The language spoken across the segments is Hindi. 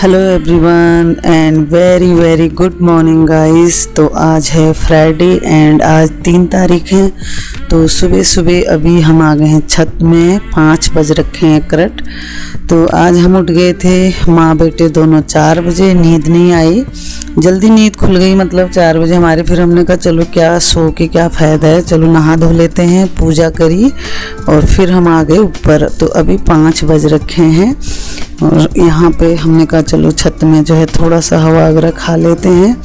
Hello everyone and very very good morning guys. तो आज है फ्राइडे एंड आज 3 तारीख है। तो सुबह सुबह अभी हम आ गए हैं छत में, 5 बज रखे हैं करंट। तो आज हम उठ गए थे माँ बेटे दोनों 4 बजे। नींद नहीं आई, जल्दी नींद खुल गई, मतलब 4 बजे हमारे। फिर हमने कहा चलो क्या सो के क्या फ़ायदा है, चलो नहा धो लेते हैं, पूजा करी और फिर हम आ गए ऊपर। तो अभी 5 बज रखे हैं और यहाँ पे हमने कहा चलो छत में जो है थोड़ा सा हवा वगैरह खा लेते हैं।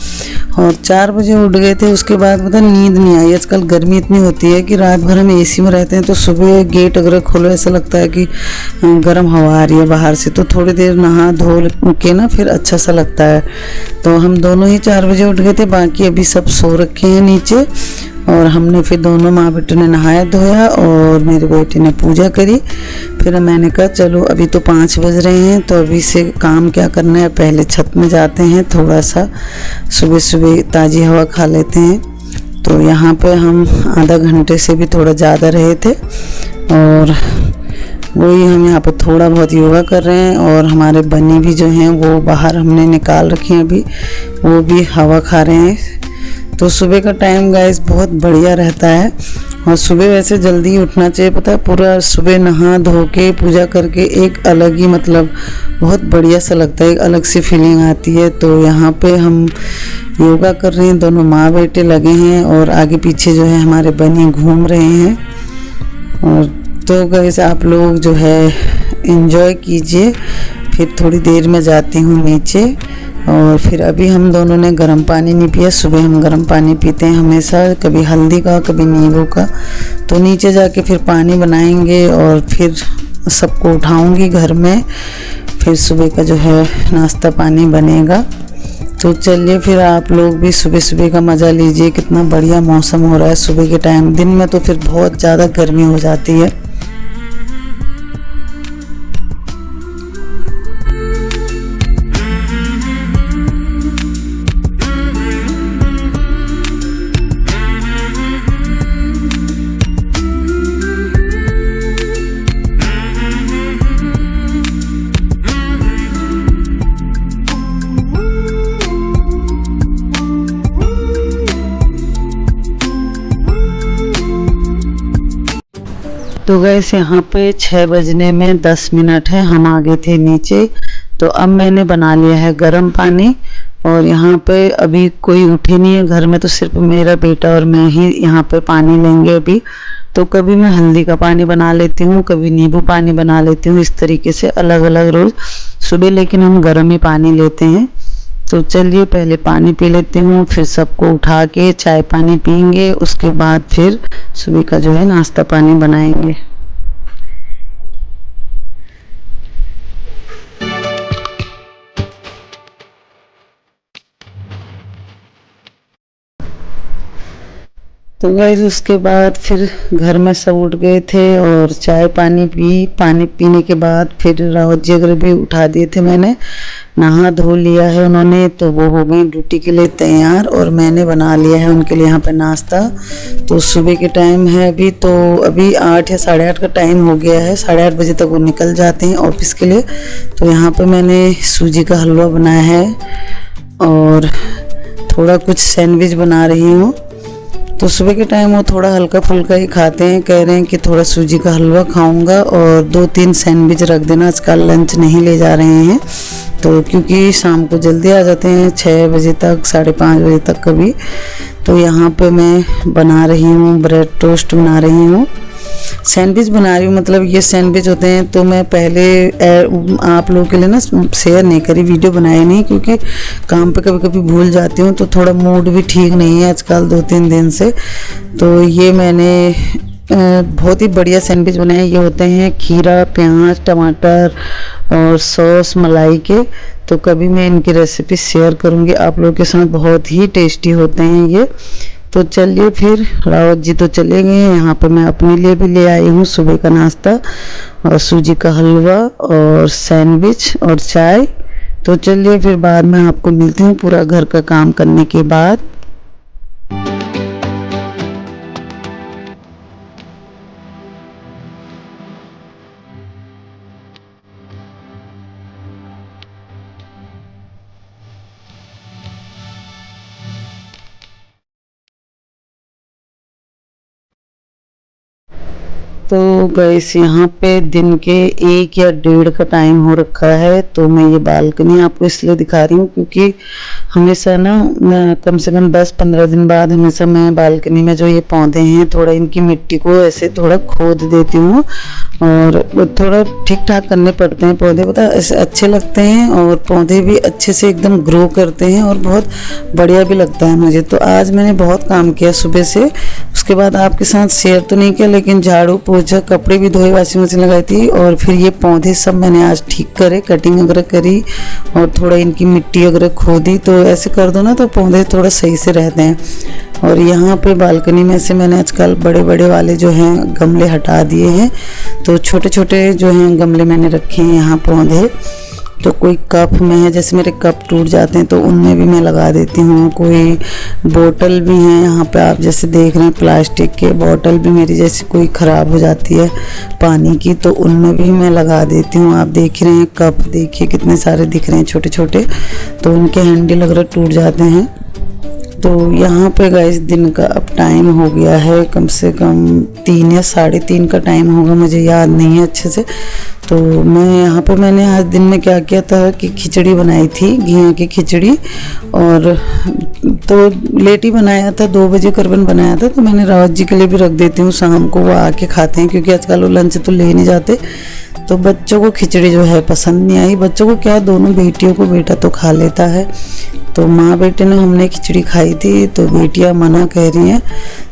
और 4 बजे उठ गए थे। उसके बाद मतलब नींद नहीं आई। आजकल गर्मी इतनी होती है कि रात भर हम एसी में रहते हैं, तो सुबह गेट अगर खोलो ऐसा लगता है कि गर्म हवा आ रही है बाहर से। तो थोड़ी देर नहा धो के ना फिर अच्छा सा लगता है। तो हम दोनों ही 4 बजे उठ गए थे, बाकी अभी सब सो रखे हैं नीचे। और हमने फिर दोनों माँ बेटे ने नहाया धोया और मेरे बेटे ने पूजा करी। फिर मैंने कहा चलो अभी तो 5 बज रहे हैं, तो अभी से काम क्या करना है, पहले छत में जाते हैं, थोड़ा सा सुबह सुबह ताज़ी हवा खा लेते हैं। तो यहाँ पे हम आधा घंटे से भी थोड़ा ज़्यादा रहे थे और वही हम यहाँ पर थोड़ा बहुत योगा कर रहे हैं। और हमारे बनी भी जो हैं वो बाहर हमने निकाल रखे हैं, अभी वो भी हवा खा रहे हैं। तो सुबह का टाइम गाइस बहुत बढ़िया रहता है। और सुबह वैसे जल्दी उठना चाहिए, पता है, पूरा सुबह नहा धो के पूजा करके एक अलग ही मतलब बहुत बढ़िया सा लगता है, एक अलग सी फीलिंग आती है। तो यहाँ पे हम योगा कर रहे हैं, दोनों माँ बेटे लगे हैं और आगे पीछे जो है हमारे बनी घूम रहे हैं। और तो गाइस आप लोग जो है एंजॉय कीजिए। फिर थोड़ी देर में जाती हूँ नीचे। और फिर अभी हम दोनों ने गर्म पानी नहीं पिया। सुबह हम गर्म पानी पीते हैं हमेशा, कभी हल्दी का कभी नींबू का। तो नीचे जाके फिर पानी बनाएंगे और फिर सबको उठाऊंगी घर में। फिर सुबह का जो है नाश्ता पानी बनेगा। तो चलिए फिर आप लोग भी सुबह सुबह का मज़ा लीजिए। कितना बढ़िया मौसम हो रहा है सुबह के टाइम। दिन में तो फिर बहुत ज़्यादा गर्मी हो जाती है। तो गैस यहाँ पे 6 बजने में 10 मिनट है, हम आ गए थे नीचे। तो अब मैंने बना लिया है गर्म पानी। और यहाँ पे अभी कोई उठे नहीं है घर में, तो सिर्फ मेरा बेटा और मैं ही यहाँ पे पानी लेंगे अभी। तो कभी मैं हल्दी का पानी बना लेती हूँ, कभी नींबू पानी बना लेती हूँ, इस तरीके से अलग अलग रोज़ सुबह, लेकिन हम गर्म ही पानी लेते हैं। तो चलिए पहले पानी पी लेती हूँ, फिर सबको उठा के चाय पानी पियेंगे, उसके बाद फिर सुबह का जो है नाश्ता पानी बनाएंगे। तो गाइस उसके बाद फिर घर में सब उठ गए थे और चाय पानी पी। पानी पीने के बाद फिर रावत जी अगर भी उठा दिए थे, मैंने नहा धो लिया है उन्होंने, तो वो हो गई ड्यूटी के लिए तैयार। और मैंने बना लिया है उनके लिए यहाँ पे नाश्ता। तो सुबह के टाइम है अभी, तो अभी 8 या 8:30 का टाइम हो गया है। 8:30 बजे तक वो निकल जाते हैं ऑफिस के लिए। तो यहाँ पे मैंने सूजी का हलवा बनाया है और थोड़ा कुछ सैंडविच बना रही हूँ। तो सुबह के टाइम वो थोड़ा हल्का फुल्का ही खाते हैं, कह रहे हैं कि थोड़ा सूजी का हलवा खाऊंगा और 2-3 सैंडविच रख देना, आजकल लंच नहीं ले जा रहे हैं। तो क्योंकि शाम को जल्दी आ जाते हैं 6 बजे तक, 5:30 बजे तक कभी। तो यहाँ पे मैं बना रही हूँ ब्रेड टोस्ट बना रही हूँ, सैंडविच बना रही हूँ। मतलब ये सैंडविच होते हैं। तो मैं पहले आप लोगों के लिए ना शेयर नहीं करी, वीडियो बनाई नहीं, क्योंकि काम पे कभी कभी भूल जाती हूँ। तो थोड़ा मूड भी ठीक नहीं है आजकल 2-3 दिन से। तो ये मैंने बहुत ही बढ़िया सैंडविच बनाए। ये होते हैं खीरा, प्याज, टमाटर और सॉस मलाई के। तो कभी मैं इनकी रेसिपी शेयर करूँगी आप लोगों के साथ, बहुत ही टेस्टी होते हैं ये। तो चलिए फिर रावत जी तो चले गए हैं। यहाँ पर मैं अपने लिए भी ले आई हूँ सुबह का नाश्ता और सूजी का हलवा और सैंडविच और चाय। तो चलिए फिर बाद में आपको मिलती हूँ पूरा घर का काम करने के बाद। तो गैस यहाँ पे दिन के 1 या 1:30 का टाइम हो रखा है। तो मैं ये बालकनी आपको इसलिए दिखा रही हूँ क्योंकि हमेशा ना कम से कम 10-15 दिन बाद हमेशा मैं बालकनी में जो ये पौधे हैं थोड़ा इनकी मिट्टी को ऐसे थोड़ा खोद देती हूँ और थोड़ा ठीक ठाक करने पड़ते हैं पौधे, पता ऐसे अच्छे लगते हैं और पौधे भी अच्छे से एकदम ग्रो करते हैं और बहुत बढ़िया भी लगता है मुझे। तो आज मैंने बहुत काम किया सुबह से, उसके बाद आपके साथ शेयर तो नहीं किया लेकिन झाड़ू पोछा कपड़े भी धोए, वॉशिंग मशीन लगाई थी और फिर ये पौधे सब मैंने आज ठीक करे, कटिंग वगैरह करी और थोड़ा इनकी मिट्टी वगैरह खोदी। तो ऐसे कर दो ना तो पौधे थोड़ा सही से रहते हैं। और यहाँ पे बालकनी में से मैंने आजकल बड़े बड़े वाले जो हैं गमले हटा दिए हैं, तो छोटे छोटे जो हैं गमले मैंने रखे हैं यहाँ पौधे। तो कोई कप में है, जैसे मेरे कप टूट जाते हैं तो उनमें भी मैं लगा देती हूँ। कोई बोतल भी हैं यहाँ पे, आप जैसे देख रहे हैं प्लास्टिक के बोतल भी मेरी जैसे कोई ख़राब हो जाती है पानी की तो उनमें भी मैं लगा देती हूँ। आप देख रहे हैं कप, देखिए कितने सारे दिख रहे हैं छोटे छोटे, तो उनके हैंडल वगैरह टूट जाते हैं। तो यहाँ पे गाइस दिन का अब टाइम हो गया है, कम से कम 3 या 3:30 का टाइम होगा, मुझे याद नहीं है अच्छे से। तो मैं यहाँ पे मैंने आज दिन में क्या किया था कि खिचड़ी बनाई थी, घिया की खिचड़ी, और तो लेट ही बनाया था, 2 बजे करीबन बनाया था। तो मैंने रावत जी के लिए भी रख देती हूँ, शाम को वो आके खाते हैं क्योंकि आजकल वो लंच तो ले नहीं जाते। तो बच्चों को खिचड़ी जो है पसंद नहीं आई, बच्चों को क्या, दोनों बेटियों को, बेटा तो खा लेता है। तो माँ बेटे ने हमने खिचड़ी खाई थी, तो बेटियाँ मना कह रही हैं,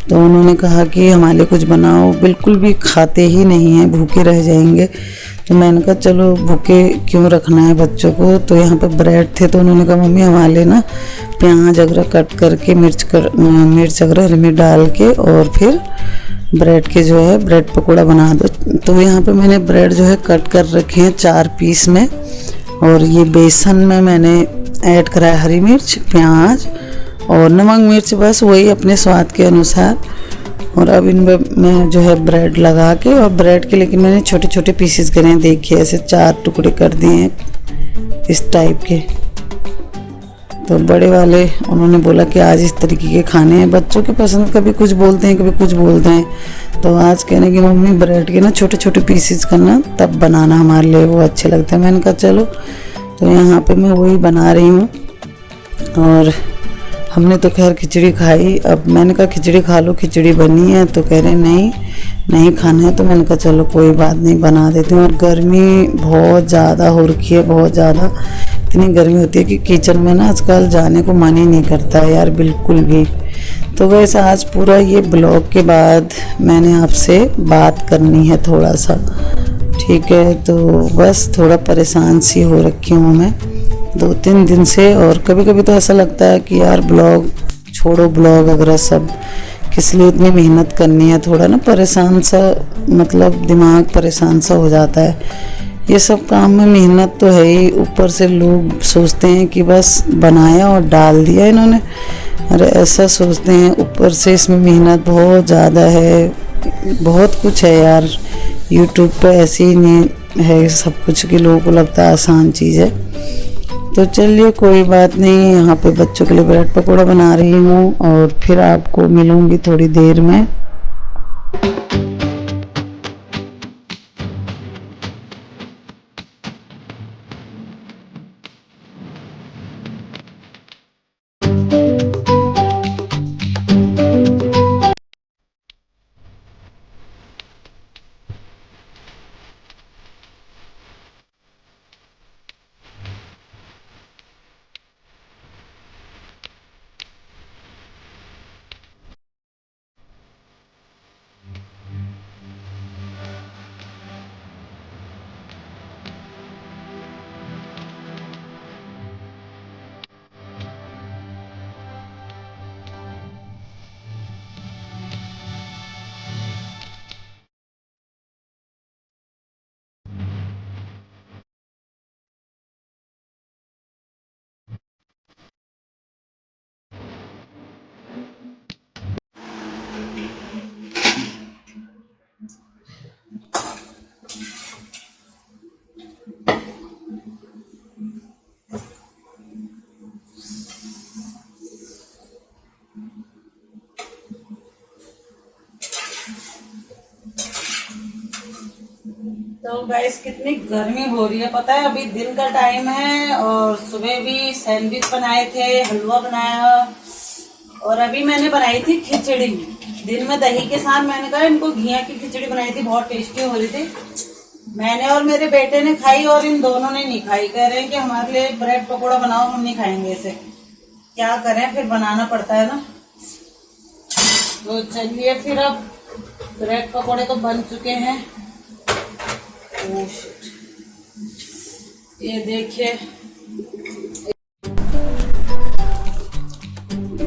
तो उन्होंने कहा कि हमारे लिए कुछ बनाओ, बिल्कुल भी खाते ही नहीं हैं, भूखे रह जाएंगे। तो मैंने कहा चलो भूखे क्यों रखना है बच्चों को। तो यहाँ पे ब्रेड थे तो उन्होंने कहा मम्मी हमारे लिए ना प्याज वगैरह कट करके मिर्च वगैरह हरी मिर्च डाल के और फिर ब्रेड के जो है ब्रेड पकौड़ा बना दो। तो यहाँ पे मैंने ब्रेड जो है कट कर रखे हैं 4 पीस में, और ये बेसन में मैंने ऐड करा है हरी मिर्च, प्याज और नमक मिर्च, बस वही अपने स्वाद के अनुसार। और अब इनमें मैं जो है ब्रेड लगा के, और ब्रेड के लेकिन मैंने छोटे छोटे पीसेस करे हैं, देखिए ऐसे 4 टुकड़े कर दिए हैं इस टाइप के। तो बड़े वाले उन्होंने बोला कि आज इस तरीके के खाने हैं, बच्चों के पसंद, कभी कुछ बोलते हैं कभी कुछ बोलते हैं। तो आज कहने की मम्मी ब्रेड के ना छोटे छोटे पीसेस करना तब बनाना हमारे लिए, वो अच्छे लगते हैं। मैंने कहा चलो, तो यहाँ पे मैं वही बना रही हूँ। और हमने तो खैर खिचड़ी खाई, अब मैंने कहा खिचड़ी खा लो, खिचड़ी बनी है, तो कह रहे नहीं खाना है। तो मैंने कहा चलो कोई बात नहीं, बना देती हूँ। और गर्मी बहुत ज़्यादा हो रखी है, बहुत ज़्यादा, इतनी गर्मी होती है कि किचन में ना आजकल जाने को मन ही नहीं करता है यार, बिल्कुल भी। तो वैसे आज पूरा ये ब्लॉग के बाद मैंने आपसे बात करनी है थोड़ा सा, ठीक है। तो बस थोड़ा परेशान सी हो रखी हूँ मैं 2-3 दिन से, और कभी कभी तो ऐसा लगता है कि यार ब्लॉग छोड़ो, ब्लॉग वगैरह सब किस लिए इतनी मेहनत करनी है, थोड़ा ना परेशान सा, मतलब दिमाग परेशान सा हो जाता है। ये सब काम में मेहनत तो है ही, ऊपर से लोग सोचते हैं कि बस बनाया और डाल दिया इन्होंने, अरे ऐसा सोचते हैं, ऊपर से इसमें मेहनत बहुत ज़्यादा है, बहुत कुछ है यार। यूट्यूब पे ऐसे ही नहीं है सब कुछ कि लोगों को लगता है आसान चीज़ है। तो चलिए कोई बात नहीं, यहाँ पे बच्चों के लिए ब्रेड पकौड़ा बना रही हूँ और फिर आपको मिलूँगी थोड़ी देर में। तो गाइस कितनी गर्मी हो रही है पता है। अभी दिन का टाइम है और सुबह भी सैंडविच बनाए थे, हलवा बनाया और अभी मैंने बनाई थी खिचड़ी। दिन में दही के साथ मैंने कहा इनको घिया की खिचड़ी बनाई थी, बहुत टेस्टी हो रही थी। मैंने और मेरे बेटे ने खाई और इन दोनों ने नहीं खाई। कह रहे हैं कि हमारे लिए ब्रेड पकौड़ा बनाओ, हम नहीं खाएंगे इसे। क्या करें, फिर बनाना पड़ता है ना। तो चलिए फिर अब ब्रेड पकौड़े तो बन चुके हैं। ये देखिए।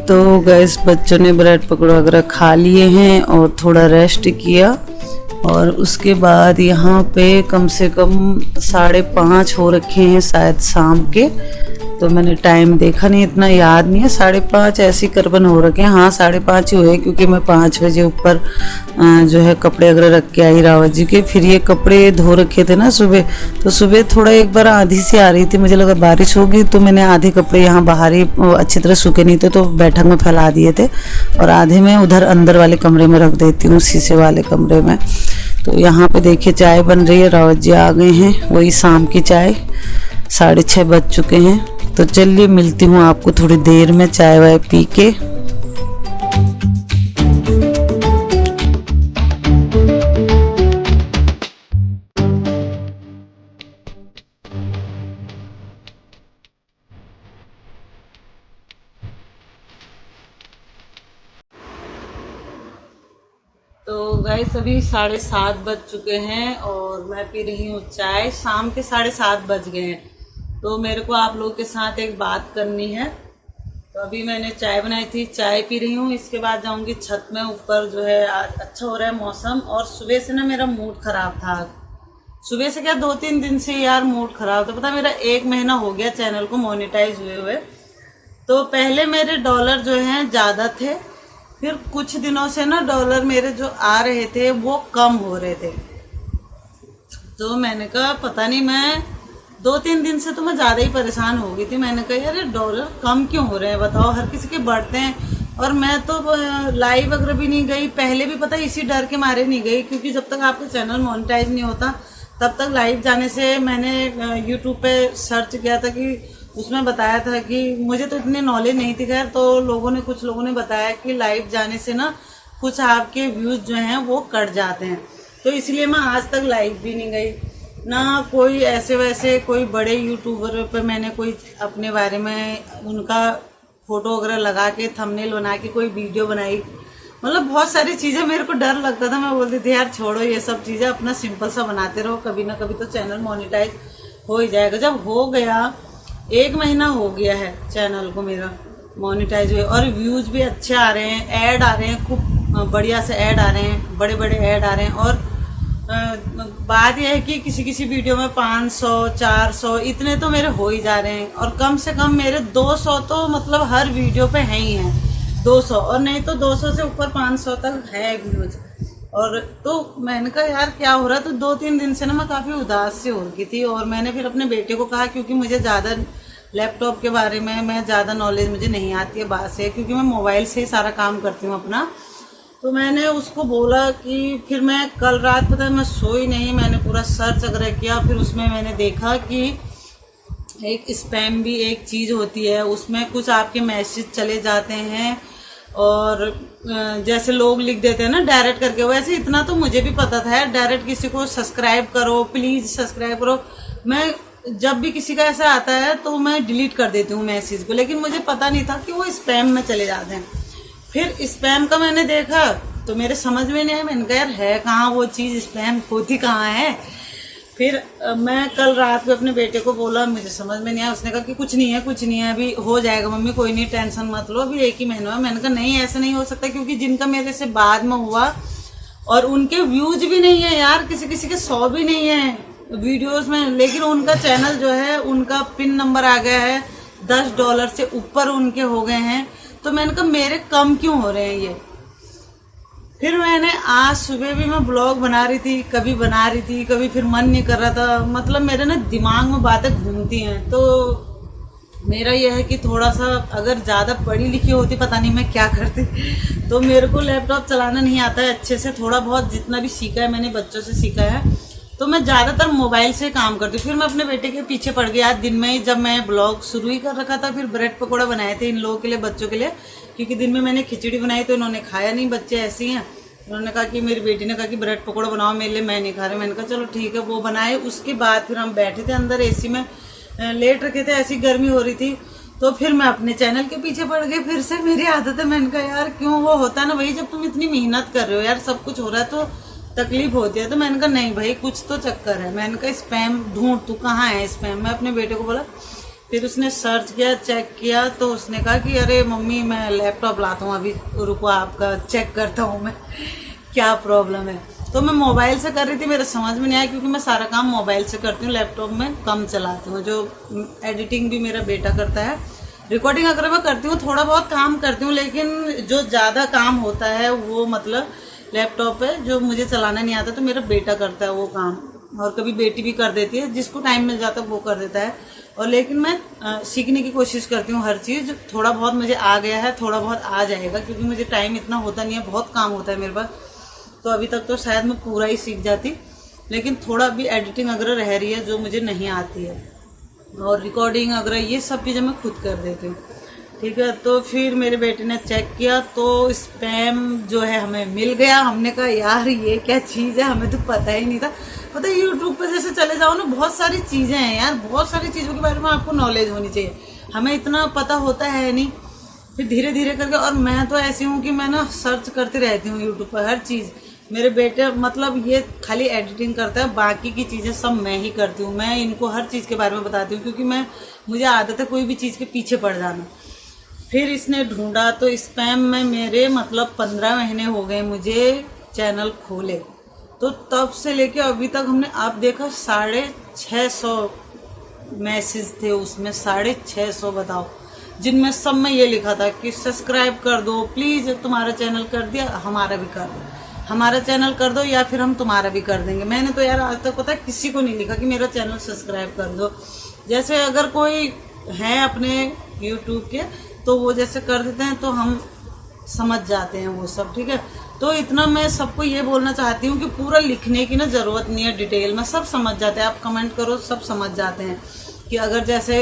तो गैस बच्चों ने ब्रेड पकौड़ा वगैरह खा लिए हैं और थोड़ा रेस्ट किया और उसके बाद यहाँ पे कम से कम 5:30 हो रखे हैं शायद शाम के। तो मैंने टाइम देखा नहीं, इतना याद नहीं है। 5:30 ऐसी करबन हो रखे हैं। हाँ 5:30 ही हुए क्योंकि मैं 5 बजे ऊपर जो है कपड़े वगैरह रख के आई रावत जी के। फिर ये कपड़े धो रखे थे ना सुबह, तो सुबह थोड़ा एक बार आंधी सी आ रही थी, मुझे लगा बारिश होगी तो मैंने आधे कपड़े यहाँ बाहर ही अच्छी तरह सूखे नहीं थे तो बैठक में फैला दिए थे और आधे में उधर अंदर वाले कमरे में रख देती हूँ, शीशे वाले कमरे में। तो यहाँ पे देखिए चाय बन रही है, रावत जी आ गए हैं, वही शाम की चाय। 6:30 बज चुके हैं। तो चलिए मिलती हूँ आपको थोड़ी देर में चाय वाय पी के। तो गाइस अभी 7:30 बज चुके हैं और मैं पी रही हूँ चाय। शाम के 7:30 बज गए हैं। तो मेरे को आप लोगों के साथ एक बात करनी है। तो अभी मैंने चाय बनाई थी, चाय पी रही हूँ। इसके बाद जाऊँगी छत में ऊपर। जो है आज अच्छा हो रहा है मौसम और सुबह से ना मेरा मूड ख़राब था। सुबह से क्या 2-3 दिन से यार मूड ख़राब था। पता मेरा 1 महीना हो गया चैनल को मोनेटाइज हुए। तो पहले मेरे डॉलर जो हैं ज़्यादा थे, फिर कुछ दिनों से ना डॉलर मेरे जो आ रहे थे वो कम हो रहे थे। तो मैंने कहा पता नहीं, मैं 2-3 दिन से तो मैं ज़्यादा ही परेशान हो गई थी। मैंने कहा यार डॉलर कम क्यों हो रहे हैं बताओ, हर किसी के बढ़ते हैं। और मैं तो लाइव वगैरह भी नहीं गई, पहले भी पता इसी डर के मारे नहीं गई क्योंकि जब तक आपका चैनल मोनेटाइज नहीं होता तब तक लाइव जाने से। मैंने यूट्यूब पे सर्च किया था कि उसमें बताया था कि मुझे तो इतनी नॉलेज नहीं थी खैर, तो कुछ लोगों ने बताया कि लाइव जाने से ना कुछ आपके व्यूज़ जो हैं वो कट जाते हैं। तो इसलिए मैं आज तक लाइव भी नहीं गई ना। कोई ऐसे वैसे कोई बड़े यूट्यूबर पे मैंने कोई अपने बारे में उनका फ़ोटो वगैरह लगा के थंबनेल बना के कोई वीडियो बनाई। मतलब बहुत सारी चीज़ें मेरे को डर लगता था। मैं बोलती थी यार छोड़ो ये सब चीज़ें, अपना सिंपल सा बनाते रहो, कभी ना कभी तो चैनल मोनेटाइज हो ही जाएगा। जब हो गया 1 महीना हो गया है चैनल को मेरा मोनेटाइज हुए और व्यूज़ भी अच्छे आ रहे हैं, ऐड आ रहे हैं, खूब बढ़िया से ऐड आ रहे हैं, बड़े बड़े ऐड आ रहे हैं। और बात यह है कि किसी किसी वीडियो में 500-400 इतने तो मेरे हो ही जा रहे हैं और कम से कम मेरे 200 तो मतलब हर वीडियो पे हैं ही हैं। 200 और नहीं तो 200 से ऊपर 500 तक है व्यूज़। और तो मैंने कहा यार क्या हो रहा है। तो 2-3 दिन से ना मैं काफ़ी उदास से हो गई थी और मैंने फिर अपने बेटे को कहा, क्योंकि मुझे ज़्यादा लैपटॉप के बारे में मैं ज़्यादा नॉलेज मुझे नहीं आती है बात से, क्योंकि मैं मोबाइल से ही सारा काम करती हूँ अपना। तो मैंने उसको बोला कि फिर मैं कल रात पता है मैं सोई नहीं, मैंने पूरा सर्च वगैरह किया। फिर उसमें मैंने देखा कि एक स्पैम भी एक चीज़ होती है, उसमें कुछ आपके मैसेज चले जाते हैं और जैसे लोग लिख देते हैं ना डायरेक्ट करके, वैसे इतना तो मुझे भी पता था डायरेक्ट किसी को सब्सक्राइब करो, प्लीज़ सब्सक्राइब करो। मैं जब भी किसी का ऐसा आता है तो मैं डिलीट कर देती हूँ मैसेज को, लेकिन मुझे पता नहीं था कि वो स्पैम में चले जाते हैं। फिर स्पैम का मैंने देखा तो मेरे समझ में नहीं आया। मैंने कहा यार है कहाँ वो चीज़, स्पैम होती कहाँ है। फिर मैं कल रात को अपने बेटे को बोला, मुझे समझ में नहीं आया। उसने कहा कि कुछ नहीं है अभी हो जाएगा मम्मी, कोई नहीं टेंशन मत लो, अभी 1 ही महीना है। मैंने कहा नहीं ऐसा नहीं हो सकता, क्योंकि जिनका मेरे से बाद में हुआ और उनके व्यूज भी नहीं है यार, किसी किसी के 100 भी नहीं है वीडियोस में, लेकिन उनका चैनल जो है उनका पिन नंबर आ गया है, $10 से ऊपर उनके हो गए हैं। तो मैंने कहा मेरे कम क्यों हो रहे हैं ये। फिर मैंने आज सुबह भी मैं ब्लॉग बना रही थी, कभी बना रही थी, कभी फिर मन नहीं कर रहा था। मतलब मेरे ना दिमाग में बातें घूमती हैं। तो मेरा यह है कि थोड़ा सा अगर ज़्यादा पढ़ी लिखी होती पता नहीं मैं क्या करती। तो मेरे को लैपटॉप चलाना नहीं आता है अच्छे से, थोड़ा बहुत जितना भी सीखा है मैंने बच्चों से सीखा है। तो मैं ज़्यादातर मोबाइल से काम करती हूँ। फिर मैं अपने बेटे के पीछे पड़ गई आज दिन में ही, जब मैं ब्लॉग शुरू ही कर रखा था। फिर ब्रेड पकौड़ा बनाए थे इन लोगों के लिए, बच्चों के लिए, क्योंकि दिन में मैंने खिचड़ी बनाई तो इन्होंने खाया नहीं, बच्चे ऐसे ही हैं। उन्होंने कहा कि मेरी बेटी ने कहा कि ब्रेड पकौड़ा बनाओ मेरे लिए, मैं नहीं खा रही। मैंने कहा चलो ठीक है, वो बनाए। उसके बाद फिर हम बैठे थे अंदर एसी में, लेट रखे थे, ऐसी गर्मी हो रही थी। तो फिर मैं अपने चैनल के पीछे पड़ गई। फिर से मेरी आदत है, मैंने कहा यार क्यों, वो होता है ना भाई, जब तुम इतनी मेहनत कर रहे हो यार, सब कुछ हो रहा है तो तकलीफ होती है। तो मैंने कहा नहीं भाई, कुछ तो चक्कर है। मैंने कहा स्पैम ढूंढ, तू कहाँ है स्पैम। मैं अपने बेटे को बोला, फिर उसने सर्च किया, चेक किया, तो उसने कहा कि अरे मम्मी मैं लैपटॉप लाता हूँ अभी, रुको आपका चेक करता हूँ मैं क्या प्रॉब्लम है। तो मैं मोबाइल से कर रही थी, मेरा समझ में नहीं आया, क्योंकि मैं सारा काम मोबाइल से करती हूँ, लैपटॉप में कम चलाती हूँ। जो एडिटिंग भी मेरा बेटा करता है, रिकॉर्डिंग अगर मैं करती हूँ, थोड़ा बहुत काम करती हूँ, लेकिन जो ज़्यादा काम होता है वो मतलब लैपटॉप पे जो मुझे चलाना नहीं आता, तो मेरा बेटा करता है वो काम, और कभी बेटी भी कर देती है, जिसको टाइम मिल जाता है वो कर देता है। और लेकिन मैं सीखने की कोशिश करती हूँ हर चीज़। थोड़ा बहुत मुझे आ गया है, थोड़ा बहुत आ जाएगा, क्योंकि मुझे टाइम इतना होता नहीं है, बहुत काम होता है मेरे पास। तो अभी तक तो शायद मैं पूरा ही सीख जाती, लेकिन थोड़ा अभी एडिटिंग वगैरह रह रही है जो मुझे नहीं आती है, और रिकॉर्डिंग वगैरह ये सब चीज़ें मैं खुद कर देती हूँ। ठीक है, तो फिर मेरे बेटे ने चेक किया तो स्पैम जो है हमें मिल गया। हमने कहा यार ये क्या चीज़ है, हमें तो पता ही नहीं था। पता है यूट्यूब पर जैसे चले जाओ ना, बहुत सारी चीज़ें हैं यार, बहुत सारी चीज़ों के बारे में आपको नॉलेज होनी चाहिए, हमें इतना पता होता है नहीं। फिर धीरे धीरे करके, और मैं तो ऐसी हूँ कि मैं ना सर्च करती रहती हूँ यूट्यूब पर हर चीज़। मेरे बेटे मतलब ये खाली एडिटिंग करता है, बाकी की चीज़ें सब मैं ही करती हूँ। मैं इनको हर चीज़ के बारे में बताती हूँ, क्योंकि मुझे आदत है कोई भी चीज़ के पीछे पड़ जाना। फिर इसने ढूंढा तो स्पैम में मेरे मतलब 15 महीने हो गए मुझे चैनल खोले, तो तब से लेके अभी तक हमने, आप देखा 650 मैसेज थे उसमें, 650 बताओ, जिनमें सब में ये लिखा था कि सब्सक्राइब कर दो प्लीज़, तुम्हारा चैनल कर दिया, हमारा भी कर दो, हमारा चैनल कर दो, या फिर हम तुम्हारा भी कर देंगे। मैंने तो यार आज तक पता है किसी को नहीं लिखा कि मेरा चैनल सब्सक्राइब कर दो। जैसे अगर कोई है अपने यूट्यूब के, तो वो जैसे कर देते हैं तो हम समझ जाते हैं वो सब। ठीक है, तो इतना मैं सबको ये बोलना चाहती हूँ कि पूरा लिखने की ना ज़रूरत नहीं है, डिटेल में सब समझ जाते हैं। आप कमेंट करो, सब समझ जाते हैं कि अगर जैसे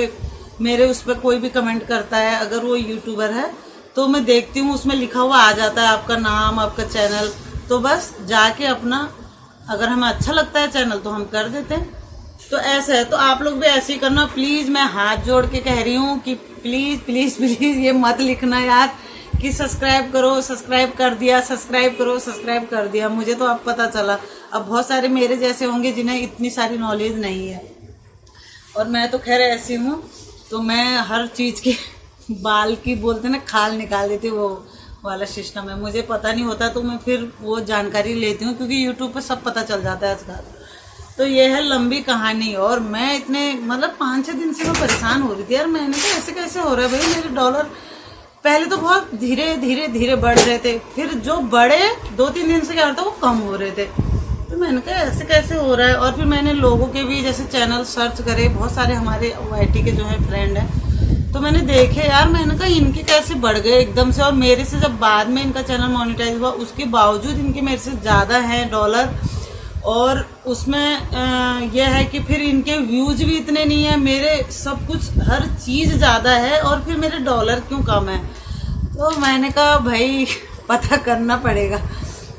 मेरे उस पर कोई भी कमेंट करता है, अगर वो यूट्यूबर है, तो मैं देखती हूँ उसमें लिखा हुआ आ जाता है आपका नाम, आपका चैनल, तो बस जाके अपना, अगर हमें अच्छा लगता है चैनल तो हम कर देते हैं। तो ऐसा है, तो आप लोग भी ऐसे ही करना प्लीज़। मैं हाथ जोड़ के कह रही हूँ कि प्लीज़ प्लीज़ प्लीज़ ये मत लिखना यार कि सब्सक्राइब करो, सब्सक्राइब कर दिया, सब्सक्राइब करो, सब्सक्राइब कर दिया। मुझे तो अब पता चला, अब बहुत सारे मेरे जैसे होंगे जिन्हें इतनी सारी नॉलेज नहीं है, और मैं तो खैर ऐसी हूँ, तो मैं हर चीज़ के बाल की बोलते ना खाल निकाल देती, वो वाला सिस्टम है। मुझे पता नहीं होता तो मैं फिर वो जानकारी लेती हूँ, क्योंकि यूट्यूब पर सब पता चल जाता है आजकल। तो ये है लंबी कहानी, और मैं इतने मतलब 5-6 दिन से मैं परेशान हो रही थी यार। मैंने कहा ऐसे कैसे हो रहा है भाई, मेरे डॉलर पहले तो बहुत धीरे धीरे धीरे बढ़ रहे थे, फिर जो बढ़े 2-3 दिन से क्या होता है वो कम हो रहे थे। तो मैंने कहा ऐसे कैसे हो रहा है। और फिर मैंने लोगों के भी जैसे चैनल सर्च करे, बहुत सारे हमारे YT के जो है फ्रेंड हैं, तो मैंने देखे यार, मैंने कहा इनके कैसे बढ़ गए एकदम से, और मेरे से जब बाद में इनका चैनल मोनेटाइज हुआ उसके बावजूद इनके मेरे से ज़्यादा हैं डॉलर। और उसमें यह है कि फिर इनके व्यूज भी इतने नहीं है, मेरे सब कुछ हर चीज़ ज़्यादा है, और फिर मेरे डॉलर क्यों कम है। तो मैंने कहा भाई पता करना पड़ेगा।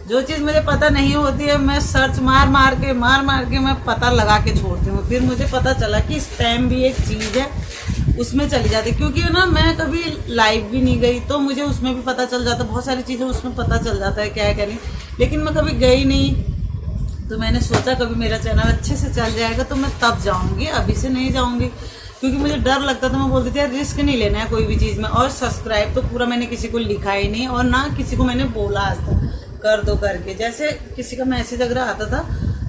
जो चीज़ मुझे पता नहीं होती है मैं सर्च मार मार के मैं पता लगा के छोड़ती हूँ। फिर मुझे पता चला कि स्पैम भी एक चीज़ है, उसमें चली जाती, क्योंकि ना मैं कभी लाइव भी नहीं गई, तो मुझे उसमें भी पता चल जाता, बहुत सारी चीज़ें उसमें पता चल जाता है क्या है क्या नहीं, लेकिन मैं कभी गई नहीं। तो मैंने सोचा कभी मेरा चैनल अच्छे से चल जाएगा तो मैं तब जाऊंगी, अभी से नहीं जाऊंगी, क्योंकि मुझे डर लगता था। मैं बोलती थी यार रिस्क नहीं लेना है कोई भी चीज़ में। और सब्सक्राइब तो पूरा मैंने किसी को लिखा ही नहीं, और ना किसी को मैंने बोला आज तक कर दो करके। जैसे किसी का मैसेज अगर आता था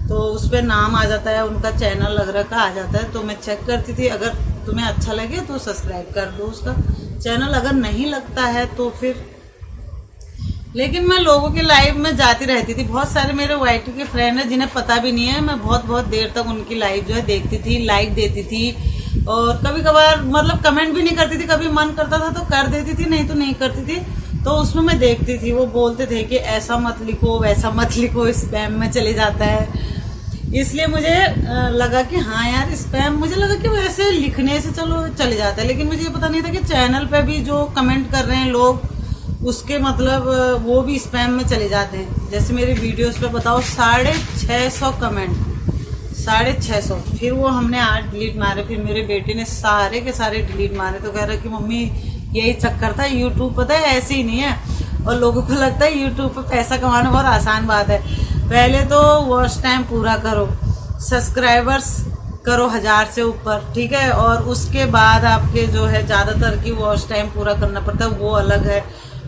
तो उस पर नाम आ जाता है, उनका चैनल वगैरह का आ जाता है, तो मैं चेक करती थी, अगर तुम्हें अच्छा लगे तो सब्सक्राइब कर दो उसका चैनल, अगर नहीं लगता है तो फिर। लेकिन मैं लोगों के लाइव में जाती रहती थी। बहुत सारे मेरे YT के फ्रेंड हैं जिन्हें पता भी नहीं है, मैं बहुत देर तक उनकी लाइव जो है देखती थी, लाइक देती थी, और कभी कभार मतलब कमेंट भी नहीं करती थी, कभी मन करता था तो कर देती थी, नहीं तो नहीं करती थी। तो उसमें मैं देखती थी, वो बोलते थे कि ऐसा मत लिखो, वैसा मत लिखो, स्पैम में चले जाता है, इसलिए मुझे लगा कि हाँ यार स्पैम, मुझे लगा कि वैसे लिखने से चलो चले जाता है, लेकिन मुझे ये पता नहीं था कि चैनल पे भी जो कमेंट कर रहे हैं लोग उसके मतलब वो भी स्पैम में चले जाते हैं। जैसे मेरे वीडियोस पे बताओ 650 कमेंट, 650। फिर वो हमने 8 डिलीट मारे, फिर मेरे बेटे ने सारे के सारे डिलीट मारे। तो कह रहा कि मम्मी यही चक्कर था, यूट्यूब पता है ऐसे ही नहीं है, और लोगों को लगता है यूट्यूब पे पैसा कमाना बहुत आसान बात है। पहले तो वॉच टाइम पूरा करो, सब्सक्राइबर्स करो 1000 से ऊपर, ठीक है, और उसके बाद आपके जो है ज़्यादातर की वॉच टाइम पूरा करना पड़ता है, वो अलग है।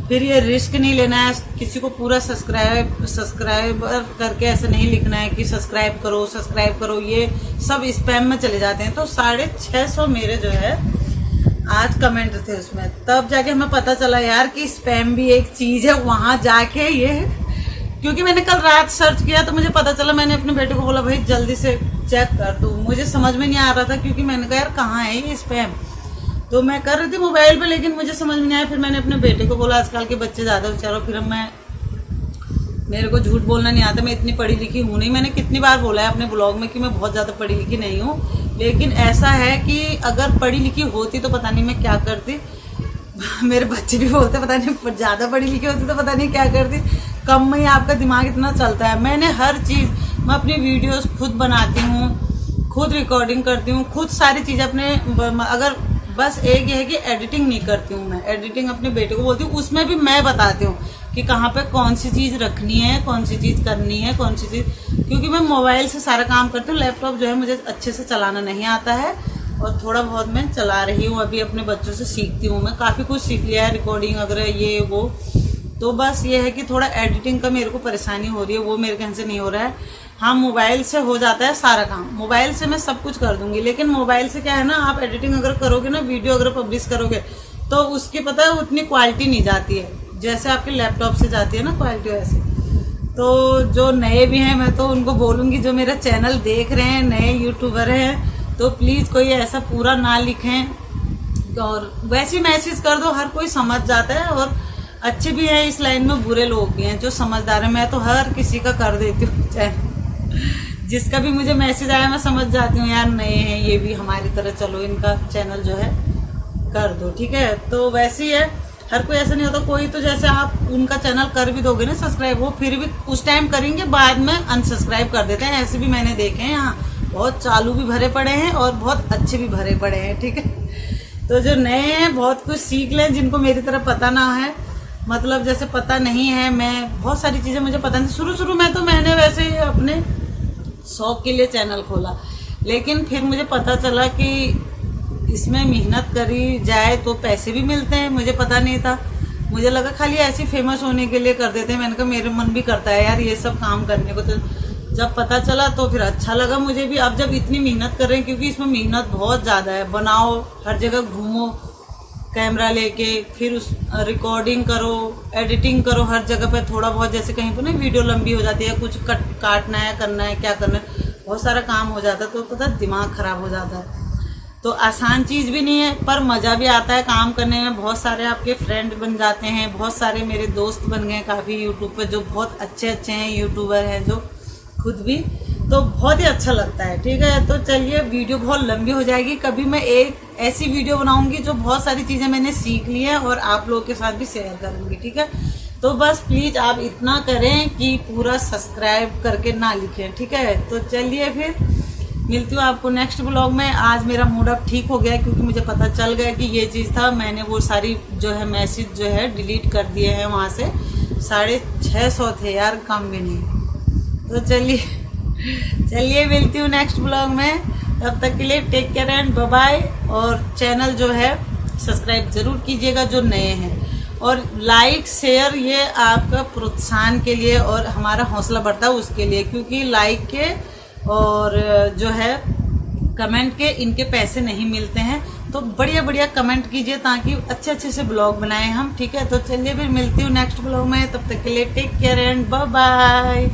फिर ये रिस्क नहीं लेना है किसी को पूरा सब्सक्राइबर करके ऐसे नहीं लिखना है कि सब्सक्राइब करो, ये सब स्पैम में चले जाते हैं। तो 650 मेरे जो है आज कमेंट थे उसमें, तब जाके हमें पता चला यार कि स्पैम भी एक चीज़ है। वहाँ जाके ये, क्योंकि मैंने कल रात सर्च किया तो मुझे पता चला, मैंने अपने बेटे को बोला भाई जल्दी से चेक कर दो, मुझे समझ में नहीं आ रहा था, क्योंकि मैंने कहा यार कहाँ है ये स्पैम। तो मैं कर रही थी मोबाइल पे, लेकिन मुझे समझ में नहीं आया। फिर मैंने अपने बेटे को बोला, आजकल के बच्चे ज़्यादा होशियार हो। फिर मेरे को झूठ बोलना नहीं आता, मैं इतनी पढ़ी लिखी हूँ नहीं। मैंने कितनी बार बोला है अपने ब्लॉग में कि मैं बहुत ज़्यादा पढ़ी लिखी नहीं हूँ, लेकिन ऐसा है कि अगर पढ़ी लिखी होती तो पता नहीं मैं क्या करती। मेरे बच्चे भी बोलते पता नहीं ज़्यादा पढ़ी लिखी होती तो पता नहीं क्या करती। कम में ही आपका दिमाग इतना चलता है। मैंने हर चीज़, मैं अपनी वीडियोस खुद बनाती हूँ, खुद रिकॉर्डिंग करती हूँ, खुद सारी चीज़ें अपने, अगर बस एक ये है कि एडिटिंग नहीं करती हूँ मैं, एडिटिंग अपने बेटे को बोलती हूँ, उसमें भी मैं बताती हूँ कि कहाँ पे कौन सी चीज़ रखनी है, कौन सी चीज़ करनी है, कौन सी चीज़, क्योंकि मैं मोबाइल से सारा काम करती हूँ। लैपटॉप जो है मुझे अच्छे से चलाना नहीं आता है, और थोड़ा बहुत मैं चला रही हूँ, अभी अपने बच्चों से सीखती हूँ। मैं काफ़ी कुछ सीख लिया है, रिकॉर्डिंग वगैरह ये वो। तो बस ये है कि थोड़ा एडिटिंग का मेरे को परेशानी हो रही है, वो मेरे कहने से नहीं हो रहा है। हाँ, मोबाइल से हो जाता है सारा काम, मोबाइल से मैं सब कुछ कर दूंगी, लेकिन मोबाइल से क्या है ना, आप एडिटिंग अगर करोगे ना, वीडियो अगर पब्लिश करोगे तो उसकी पता है उतनी क्वालिटी नहीं जाती है जैसे आपके लैपटॉप से जाती है ना क्वालिटी, वैसे। तो जो नए भी हैं, मैं तो उनको बोलूँगी, जो मेरा चैनल देख रहे हैं, नए यूट्यूबर हैं, तो प्लीज़ कोई ऐसा पूरा ना लिखें, और वैसे मैसेज कर दो, हर कोई समझ जाता है। और अच्छे भी हैं इस लाइन में, बुरे लोग भी हैं जो समझदार हैं। मैं तो हर किसी का कर देती हूँ चैनल, जिसका भी मुझे मैसेज आया मैं समझ जाती हूँ यार नए हैं ये भी हमारी तरह, चलो इनका चैनल जो है कर दो, ठीक है। तो वैसे ही है, हर कोई ऐसा नहीं होता। कोई तो जैसे आप उनका चैनल कर भी दोगे ना सब्सक्राइब, वो फिर भी उस टाइम करेंगे, बाद में अनसब्सक्राइब कर देते हैं। ऐसे भी मैंने देखे हैं, यहाँ बहुत चालू भी भरे पड़े हैं और बहुत अच्छे भी भरे पड़े हैं, ठीक है। तो जो नए हैं बहुत कुछ सीख लें, जिनको मेरी तरह पता ना है, मतलब जैसे पता नहीं है, मैं बहुत सारी चीज़ें मुझे पता नहीं। शुरू में तो मैंने वैसे ही अपने शौक के लिए चैनल खोला, लेकिन फिर मुझे पता चला कि इसमें मेहनत करी जाए तो पैसे भी मिलते हैं। मुझे पता नहीं था, मुझे लगा खाली ऐसे फेमस होने के लिए कर देते हैं। मैंने कहा मेरे मन भी करता है यार ये सब काम करने को, तो जब पता चला तो फिर अच्छा लगा मुझे भी। अब जब इतनी मेहनत कर रहे हैं, क्योंकि इसमें मेहनत बहुत ज़्यादा है, बनाओ, हर जगह घूमो कैमरा लेके, फिर उस रिकॉर्डिंग करो, एडिटिंग करो, हर जगह पे थोड़ा बहुत, जैसे कहीं पर ना वीडियो लंबी हो जाती है, कुछ काटना है, करना है, क्या करना है, बहुत सारा काम हो जाता है, तो पता दिमाग ख़राब हो जाता है। तो आसान चीज़ भी नहीं है, पर मज़ा भी आता है काम करने में। बहुत सारे आपके फ्रेंड बन जाते हैं, बहुत सारे मेरे दोस्त बन गए काफ़ी यूट्यूब पर, जो बहुत अच्छे हैं यूट्यूबर हैं, जो खुद भी, तो बहुत ही अच्छा लगता है, ठीक है। तो चलिए, वीडियो बहुत लंबी हो जाएगी, कभी मैं एक ऐसी वीडियो बनाऊंगी जो बहुत सारी चीज़ें मैंने सीख ली हैं और आप लोगों के साथ भी शेयर करूंगी, ठीक है। तो बस प्लीज़ आप इतना करें कि पूरा सब्सक्राइब करके ना लिखें, ठीक है। तो चलिए फिर मिलती हूँ आपको नेक्स्ट ब्लॉग में। आज मेरा मूड अब ठीक हो गया है, क्योंकि मुझे पता चल गया कि ये चीज़ था। मैंने वो सारी जो है मैसेज जो है डिलीट कर दिए हैं वहाँ से। 650 थे यार, कम भी नहीं। तो चलिए मिलती हूँ नेक्स्ट ब्लॉग में। तब तक के लिए take care and bye bye. और चैनल जो है सब्सक्राइब ज़रूर कीजिएगा जो नए हैं, और लाइक शेयर ये आपका प्रोत्साहन के लिए और हमारा हौसला बढ़ता है उसके लिए, क्योंकि लाइक के और जो है कमेंट के इनके पैसे नहीं मिलते हैं। तो बढ़िया बढ़िया कमेंट कीजिए ताकि अच्छे अच्छे से ब्लॉग बनाएं हम, ठीक है। तो चलिए फिर मिलती हूँ नेक्स्ट ब्लॉग में। तब तक के लिए take care and bye bye.